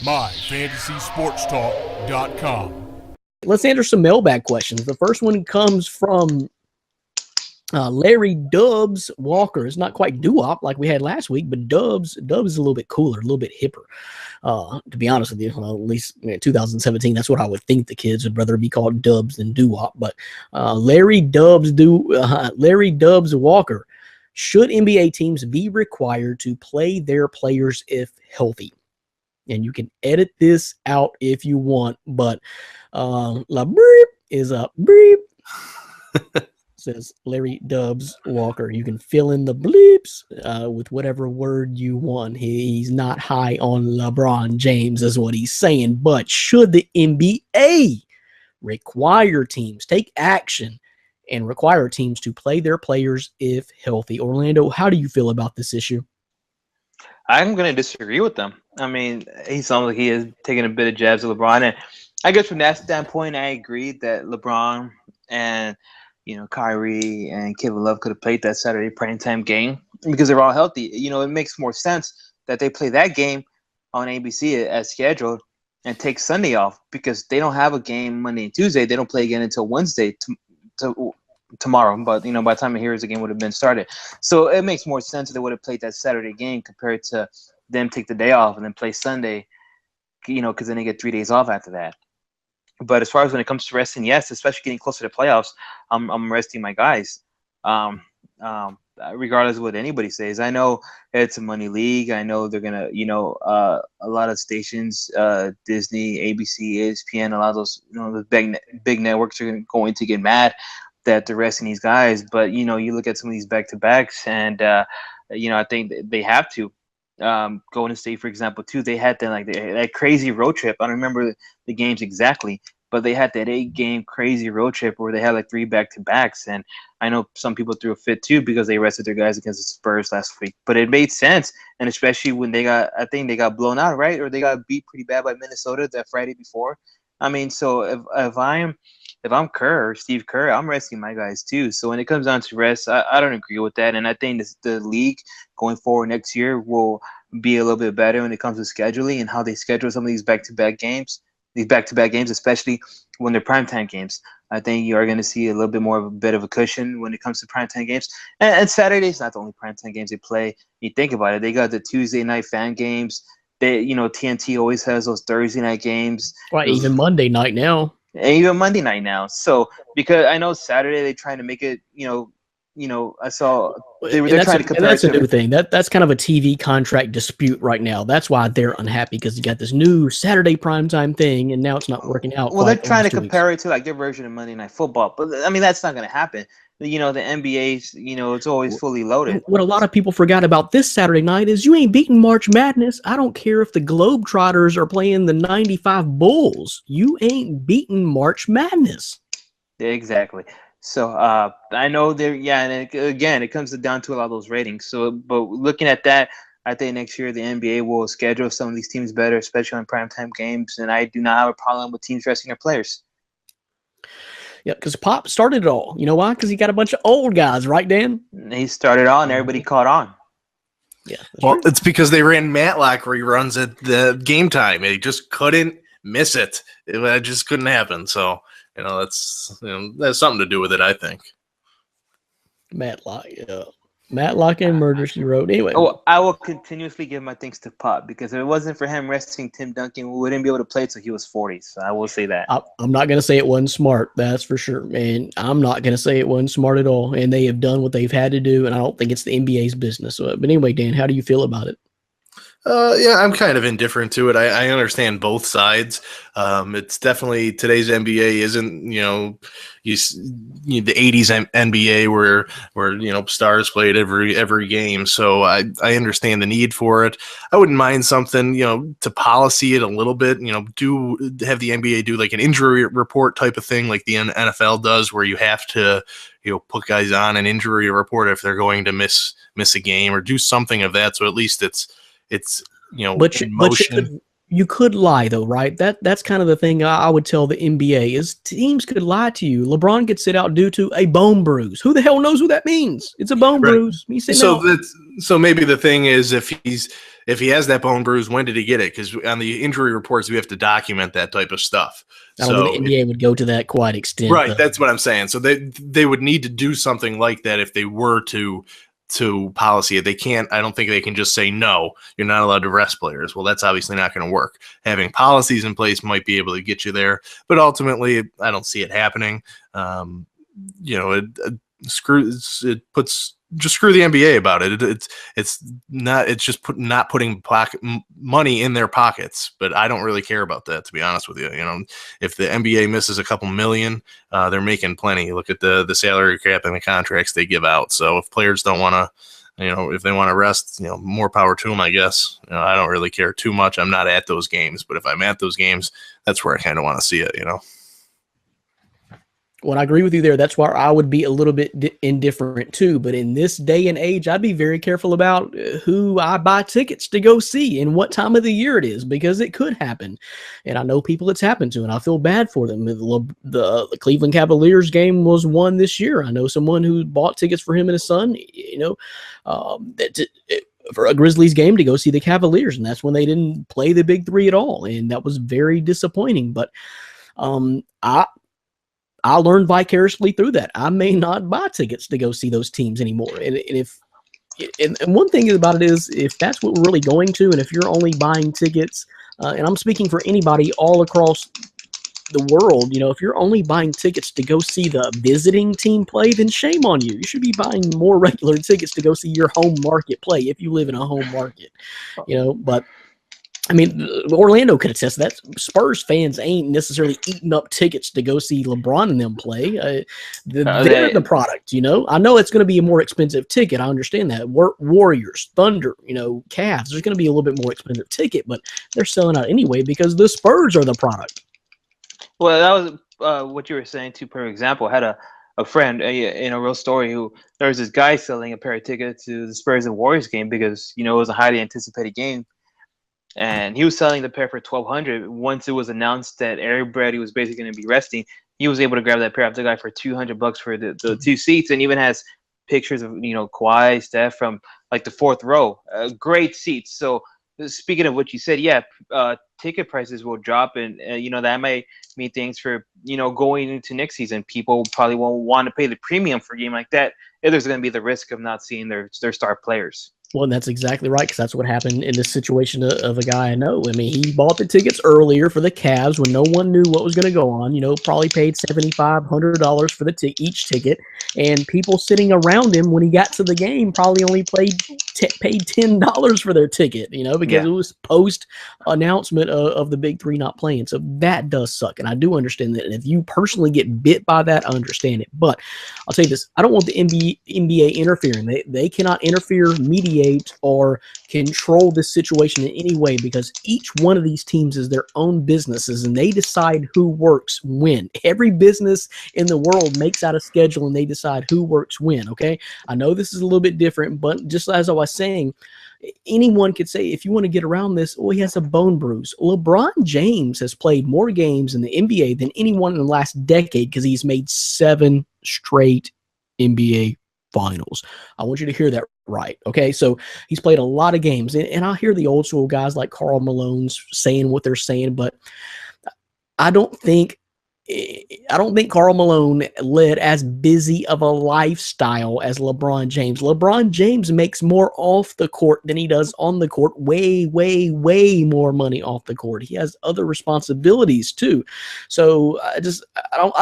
MyFantasySportsTalk.com. Let's answer some mailbag questions. The first one comes from Larry Dubs Walker. It's not quite doo-wop like we had last week, but Dubs is a little bit cooler, a little bit hipper. To be honest with you, well, at least in 2017, that's what I would think the kids would rather be called Dubs than doo-wop. But Larry Dubs Walker. Should NBA teams be required to play their players if healthy? And you can edit this out if you want, but la breep is a breep. Says Larry Dubs Walker. You can fill in the bleeps with whatever word you want. He's not high on LeBron James, is what he's saying. But should the NBA require teams, take action and require teams to play their players if healthy? Orlando, how do you feel about this issue? I'm going to disagree with them. I mean, he sounds like he is taking a bit of jabs at LeBron. And I guess from that standpoint, I agree that LeBron and Kyrie and Kevin Love could have played that Saturday primetime game because they're all healthy. It makes more sense that they play that game on ABC as scheduled and take Sunday off because they don't have a game Monday and Tuesday. They don't play again until Wednesday tomorrow. But, by the time it hears the game would have been started. So it makes more sense that they would have played that Saturday game compared to them take the day off and then play Sunday, because then they get 3 days off after that. But as far as when it comes to resting, yes, especially getting closer to playoffs, I'm resting my guys. Regardless of what anybody says, I know it's a money league. I know they're gonna, a lot of stations, Disney, ABC, ESPN, a lot of those, the big networks are going to get mad that they're resting these guys. But you look at some of these back-to-backs, and I think they have to. Golden State, for example, too, they had that crazy road trip. I don't remember the games exactly, but they had that 8-game crazy road trip where they had 3 back-to-backs. And I know some people threw a fit too because they rested their guys against the Spurs last week. But it made sense, and especially when I think they got blown out, right? Or they got beat pretty bad by Minnesota that Friday before. I mean, so if I'm Steve Kerr, I'm resting my guys too. So when it comes down to rest, I don't agree with that. And I think the league going forward next year will be a little bit better when it comes to scheduling and how they schedule some of these back-to-back games, especially when they're primetime games. I think you are going to see a little bit more of a bit of a cushion when it comes to primetime games. And Saturday's not the only primetime games they play. You think about it, they got the Tuesday night fan games. They, TNT always has those Thursday night games. Right, even Monday night now. And even Monday night now. So because I know Saturday they trying to make it, I saw they're trying to compare. That's a new thing. That's kind of a TV contract dispute right now. That's why they're unhappy because you got this new Saturday primetime thing, and now it's not working out. Well, they're trying to compare it to their version of Monday Night Football, but I mean that's not going to happen. The NBA's, it's always fully loaded. What a lot of people forgot about this Saturday night is you ain't beating March Madness. I don't care if the Globetrotters are playing the 95 Bulls. You ain't beating March Madness. Exactly. So I know and again, it comes down to a lot of those ratings. So, but looking at that, I think next year the NBA will schedule some of these teams better, especially on primetime games. And I do not have a problem with teams resting their players. Yeah, because Pop started it all. You know why? Because he got a bunch of old guys, right, Dan? He started on, and everybody caught on. Yeah. Well, it's because they ran Matlock reruns at the game time. They just couldn't miss it. It just couldn't happen. So, that's something to do with it, I think. Matlock, yeah. Matlock and Murder, She Wrote. Anyway. Oh, I will continuously give my thanks to Pop because if it wasn't for him resting Tim Duncan, we wouldn't be able to play until he was 40. So I will say that. I'm not going to say it wasn't smart. That's for sure, man. I'm not going to say it wasn't smart at all. And they have done what they've had to do, and I don't think it's the NBA's business. But anyway, Dan, how do you feel about it? Yeah, I'm kind of indifferent to it. I understand both sides. It's definitely today's NBA isn't, the 80s NBA where stars played every game. So I understand the need for it. I wouldn't mind something, to policy it a little bit, do have the NBA do like an injury report type of thing like the NFL does where you have to, put guys on an injury report if they're going to miss a game or do something of that. So at least it's but you could lie though, right? That's kind of the thing I would tell the NBA is teams could lie to you. LeBron could sit out due to a bone bruise. Who the hell knows what that means? It's a bone bruise. So maybe the thing is if If he has that bone bruise, when did he get it? Because on the injury reports, we have to document that type of stuff. I don't think the NBA would go to that quite extent. Right, that's what I'm saying. So they would need to do something like that if they were to policy it. They can't. I don't think they can just say no. You're not allowed to rest players. Well, that's obviously not going to work. Having policies in place might be able to get you there, but ultimately, I don't see it happening. Just screw the NBA about it. It's just not putting money in their pockets. But I don't really care about that, to be honest with you. If the NBA misses a couple million, they're making plenty. Look at the salary cap and the contracts they give out. So if players don't want to, if they want to rest, more power to them, I guess. I don't really care too much. I'm not at those games, but if I'm at those games, that's where I kind of want to see it. Well, I agree with you there. That's why I would be a little bit indifferent too. But in this day and age, I'd be very careful about who I buy tickets to go see and what time of the year it is, because it could happen. And I know people it's happened to, and I feel bad for them. The Cleveland Cavaliers game was one this year. I know someone who bought tickets for him and his son, for a Grizzlies game to go see the Cavaliers. And that's when they didn't play the big three at all. And that was very disappointing. But I learned vicariously through that. I may not buy tickets to go see those teams anymore. And one thing about it is, if that's what we're really going to, and if you're only buying tickets, and I'm speaking for anybody all across the world, if you're only buying tickets to go see the visiting team play, then shame on you. You should be buying more regular tickets to go see your home market play if you live in a home market, but I mean, Orlando could attest to that. Spurs fans ain't necessarily eating up tickets to go see LeBron and them play. They're the product, I know it's going to be a more expensive ticket. I understand that. Warriors, Thunder, Cavs, there's going to be a little bit more expensive ticket, but they're selling out anyway because the Spurs are the product. Well, that was what you were saying too. For example, I had a friend in a real story who there was this guy selling a pair of tickets to the Spurs and Warriors game because, it was a highly anticipated game. And he was selling the pair for $1,200. Once it was announced that everybody was basically going to be resting, he was able to grab that pair off the guy for $200 for the two seats, and even has pictures of Kawhi, Steph from like the fourth row. Great seats. So speaking of what you said, ticket prices will drop, and that might mean things for going into next season. People probably won't want to pay the premium for a game like that if there's going to be the risk of not seeing their star players. Well, and that's exactly right, because that's what happened in this situation of a guy I know. I mean, he bought the tickets earlier for the Cavs when no one knew what was going to go on. Probably paid $7,500 for each ticket, and people sitting around him when he got to the game probably only paid $10 for their ticket. Because it was post announcement of the big three not playing. So that does suck, and I do understand that. And if you personally get bit by that, I understand it. But I'll tell you this: I don't want the NBA interfering. They cannot interfere, mediate, or control this situation in any way, because each one of these teams is their own businesses and they decide who works when. Every business in the world makes out a schedule and they decide who works when. Okay, I know this is a little bit different, but just as I was saying, anyone could say, if you want to get around this, he has a bone bruise. LeBron James has played more games in the NBA than anyone in the last decade because he's made 7 straight NBA finals. I want you to hear that right. Okay, so he's played a lot of games, and I hear the old school guys like Karl Malone's saying what they're saying, but I don't think Karl Malone led as busy of a lifestyle as LeBron James. LeBron James makes more off the court than he does on the court. Way, way, way more money off the court. He has other responsibilities too. So I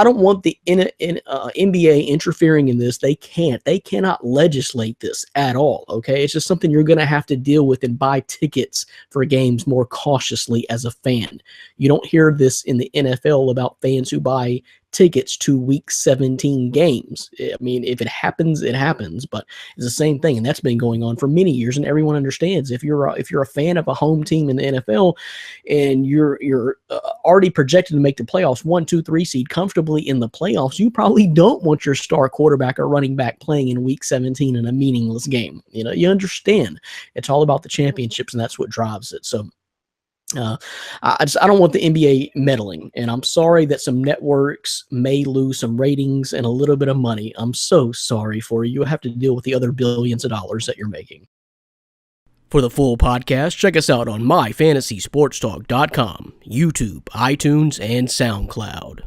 don't want the NBA interfering in this. They can't. They cannot legislate this at all. Okay, it's just something you're going to have to deal with and buy tickets for games more cautiously as a fan. You don't hear this in the NFL about fans who buy tickets to week 17 games. I mean, if it happens, it happens, but it's the same thing, and that's been going on for many years, and everyone understands if you're a fan of a home team in the NFL and you're already projected to make the playoffs, 1, 2, 3 seed comfortably in the playoffs, you probably don't want your star quarterback or running back playing in week 17 in a meaningless game. You understand it's all about the championships, and that's what drives it. So I don't want the NBA meddling, and I'm sorry that some networks may lose some ratings and a little bit of money. I'm so sorry for you. You have to deal with the other billions of dollars that you're making. For the full podcast, check us out on myfantasysportstalk.com, YouTube, iTunes, and SoundCloud.